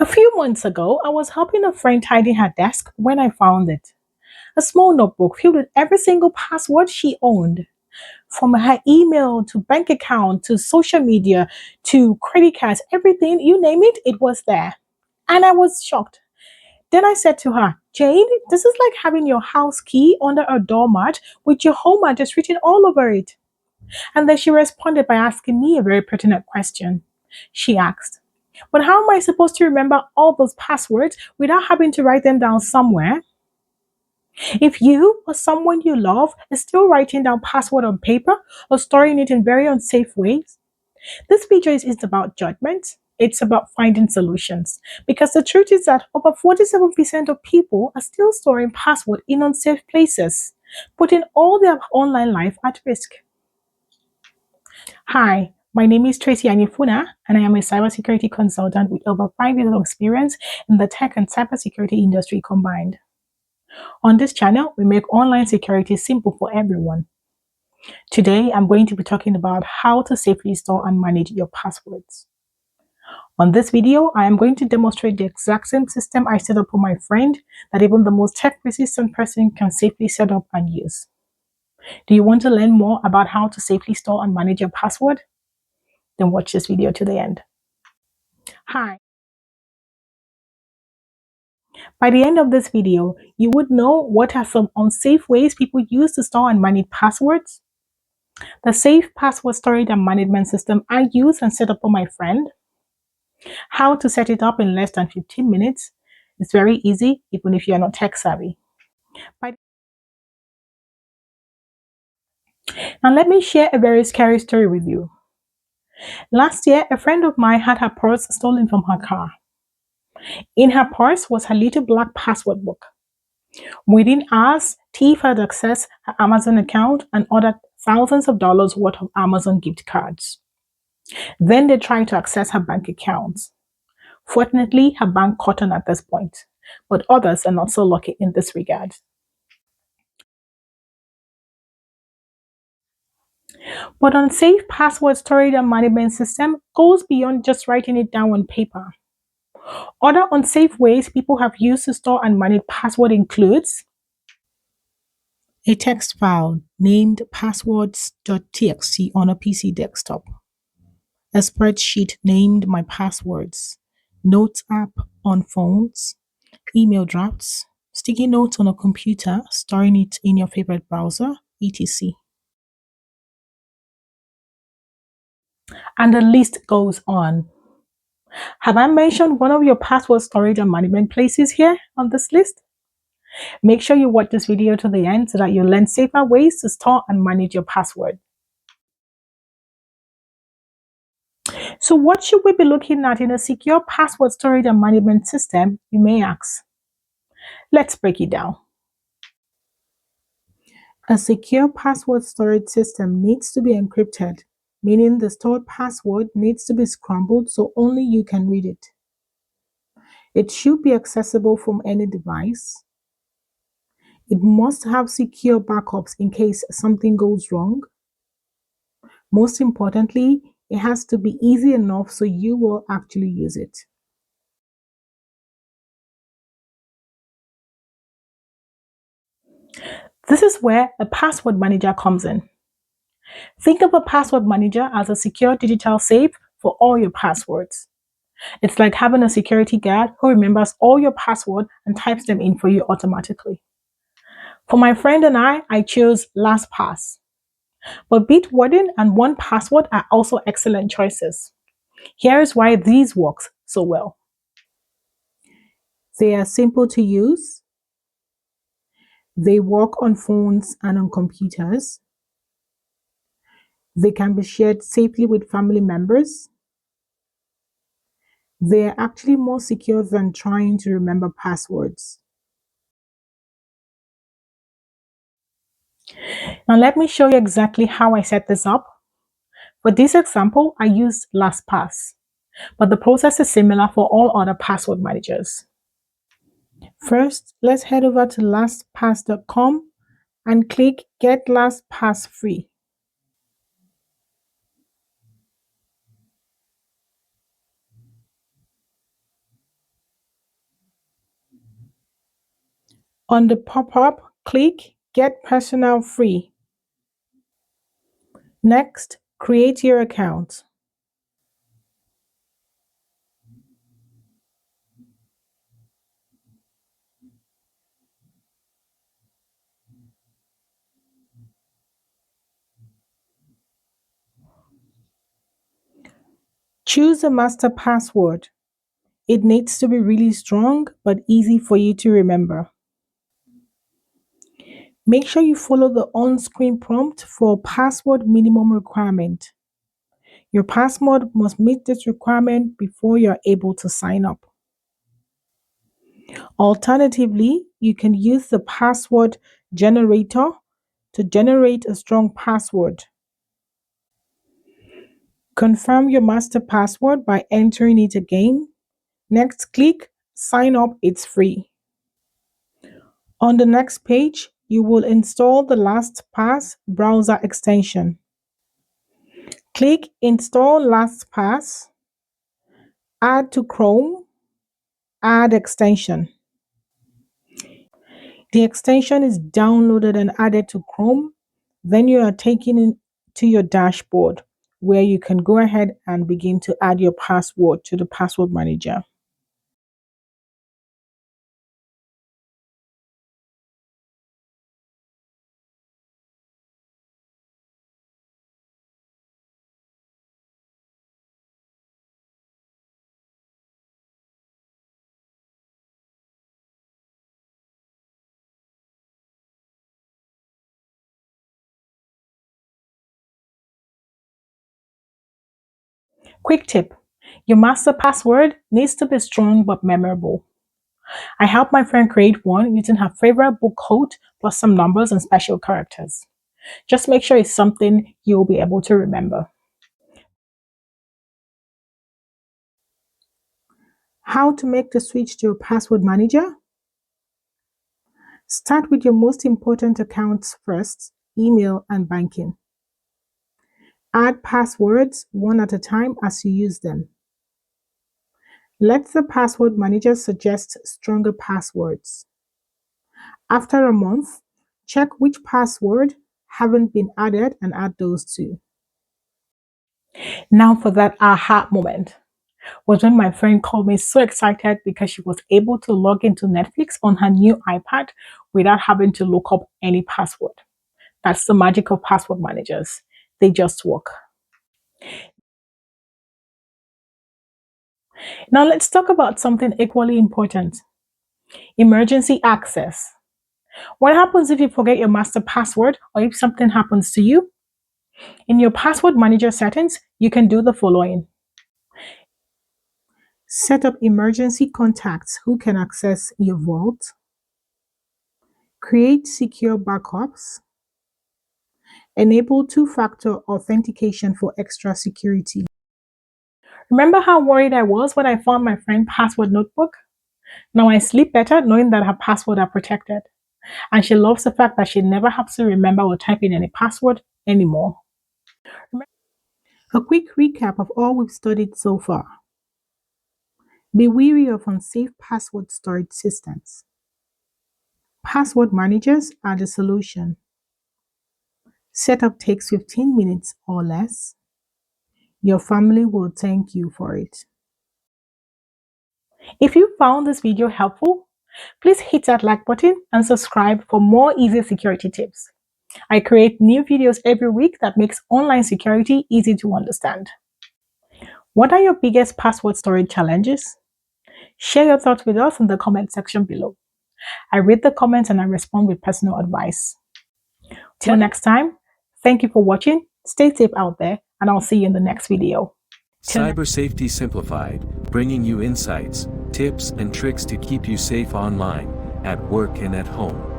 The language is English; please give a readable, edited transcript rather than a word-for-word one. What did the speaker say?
A few months ago, I was helping a friend tidy her desk when I found it. A small notebook filled with every single password she owned, from her email to bank account to social media to credit cards, everything, you name it, it was there. And I was shocked. Then I said to her, Jane, this is like having your house key under a doormat with your home address written all over it. And then she responded by asking me a very pertinent question. She asked, but how am I supposed to remember all those passwords without having to write them down somewhere? If you or someone you love is still writing down password on paper or storing it in very unsafe ways, this video isn't about judgment. It's about finding solutions. Because the truth is that over 47% of people are still storing password in unsafe places, putting all their online life at risk. Hi, my name is Tracy Anifuna, and I am a cybersecurity consultant with over 5 years of experience in the tech and cybersecurity industry combined. On this channel, we make online security simple for everyone. Today, I'm going to be talking about how to safely store and manage your passwords. On this video, I am going to demonstrate the exact same system I set up for my friend that even the most tech-resistant person can safely set up and use. Do you want to learn more about how to safely store and manage your password? Then watch this video to the end. Hi. By the end of this video, you would know what are some unsafe ways people use to store and manage passwords, the safe password storage and management system I use and set up for my friend, how to set it up in less than 15 minutes. It's very easy, even if you're not tech savvy. Now, let me share a very scary story with you. Last year, a friend of mine had her purse stolen from her car. In her purse was her little black password book. Within hours, thief had accessed her Amazon account and ordered thousands of dollars worth of Amazon gift cards. Then they tried to access her bank accounts. Fortunately, her bank caught on at this point, but others are not so lucky in this regard. But unsafe password storage and management system goes beyond just writing it down on paper. Other unsafe ways people have used to store and manage password includes a text file named passwords.txt on a PC desktop, a spreadsheet named My Passwords, Notes app on phones, email drafts, sticky notes on a computer, storing it in your favorite browser, etc. And the list goes on. Have I mentioned one of your password storage and management places here on this list? Make sure you watch this video to the end so that you learn safer ways to store and manage your password. So what should we be looking at in a secure password storage and management system, you may ask? Let's break it down. A secure password storage system needs to be encrypted, meaning the stored password needs to be scrambled so only you can read it. It should be accessible from any device. It must have secure backups in case something goes wrong. Most importantly, it has to be easy enough so you will actually use it. This is where a password manager comes in. Think of a password manager as a secure digital safe for all your passwords. It's like having a security guard who remembers all your passwords and types them in for you automatically. For my friend and I chose LastPass. But Bitwarden and 1Password are also excellent choices. Here's why these work so well. They are simple to use. They work on phones and on computers. They can be shared safely with family members. They are actually more secure than trying to remember passwords. Now let me show you exactly how I set this up. For this example, I used LastPass, but the process is similar for all other password managers. First, let's head over to lastpass.com and click Get LastPass Free. On the pop-up, click Get Personal Free. Next, create your account. Choose a master password. It needs to be really strong but easy for you to remember. Make sure you follow the on-screen prompt for password minimum requirement. Your password must meet this requirement before you're able to sign up. Alternatively, you can use the password generator to generate a strong password. Confirm your master password by entering it again. Next, click Sign up, it's free. On the next page, you will install the LastPass browser extension. Click Install LastPass, add to Chrome, add extension. The extension is downloaded and added to Chrome. Then you are taken into your dashboard where you can go ahead and begin to add your password to the password manager. Quick tip: your master password needs to be strong but memorable. I helped my friend create one using her favorite book quote plus some numbers and special characters. Just make sure it's something you'll be able to remember. How to make the switch to your password manager? Start with your most important accounts first, email and banking. Add passwords one at a time as you use them. Let the password manager suggest stronger passwords. After a month, check which password haven't been added and add those too. Now for that aha moment was when my friend called me so excited because she was able to log into Netflix on her new iPad without having to look up any password. That's the magic of password managers. They just work. Now let's talk about something equally important: emergency access. What happens if you forget your master password or if something happens to you? In your password manager settings, you can do the following. Set up emergency contacts who can access your vault. Create secure backups. Enable two-factor authentication for extra security. Remember how worried I was when I found my friend password notebook? Now I sleep better knowing that her password are protected. And she loves the fact that she never has to remember or type in any password anymore. A quick recap of all we've studied so far. Be wary of unsafe password storage systems. Password managers are the solution. Setup takes 15 minutes or less. Your family will thank you for it. If you found this video helpful, please hit that like button and subscribe for more easy security tips. I create new videos every week that makes online security easy to understand. What are your biggest password storage challenges? Share your thoughts with us in the comment section below. I read the comments and I respond with personal advice. Till next time, thank you for watching, stay safe out there, and I'll see you in the next video. Cyber Safety Simplified, bringing you insights, tips, and tricks to keep you safe online, at work and at home.